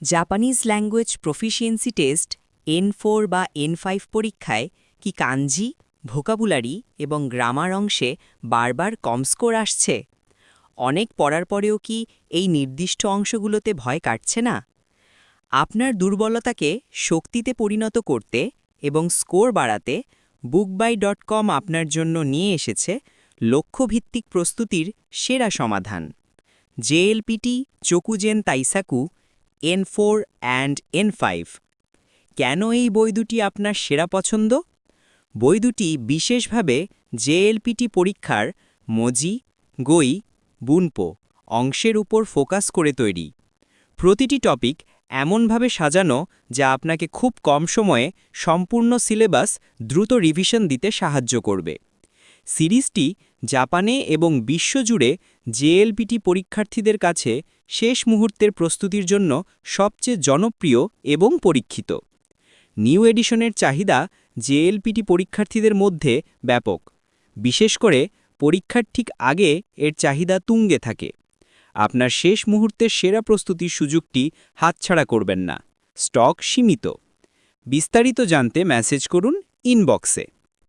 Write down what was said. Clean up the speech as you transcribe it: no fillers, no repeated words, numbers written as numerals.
Japanese language proficiency test N4 বা N5 পরীক্ষায় কি কাঞ্জি, ভোকাবুলারি এবং গ্রামার অংশে বারবার কম স্কোর আসছে? অনেক পড়ার পরেও কি এই নির্দিষ্ট অংশগুলোতে ভয় কাটছে না? আপনার দুর্বলতাকে শক্তিতে পরিণত করতে এবং স্কোর বাড়াতে bookbuy.com আপনার জন্য নিয়ে এসেছে লক্ষ্যভিত্তিক প্রস্তুতির সেরা সমাধান। জেএলপিটি চোকুজেন তাইসাকু N4 অ্যান্ড N5। কেন এই বই দুটি আপনার সেরা পছন্দ? বই দুটি বিশেষভাবে জেএলপিটি পরীক্ষার মজি, গই, বুনপো অংশের উপর ফোকাস করে তৈরি। প্রতিটি টপিক এমনভাবে সাজানো যা আপনাকে খুব কম সময়ে সম্পূর্ণ সিলেবাস দ্রুত রিভিশন দিতে সাহায্য করবে। সিরিজটি জাপানে এবং বিশ্বজুড়ে জেএলপিটি পরীক্ষার্থীদের কাছে শেষ মুহূর্তের প্রস্তুতির জন্য সবচেয়ে জনপ্রিয় এবং পরীক্ষিত। নিউ এডিশনের চাহিদা জেএলপিটি পরীক্ষার্থীদের মধ্যে ব্যাপক, বিশেষ করে পরীক্ষার ঠিক আগে এর চাহিদা তুঙ্গে থাকে। আপনার শেষ মুহূর্তের সেরা প্রস্তুতির সুযোগটি হাতছাড়া করবেন না। স্টক সীমিত। বিস্তারিত জানতে মেসেজ করুন ইনবক্সে।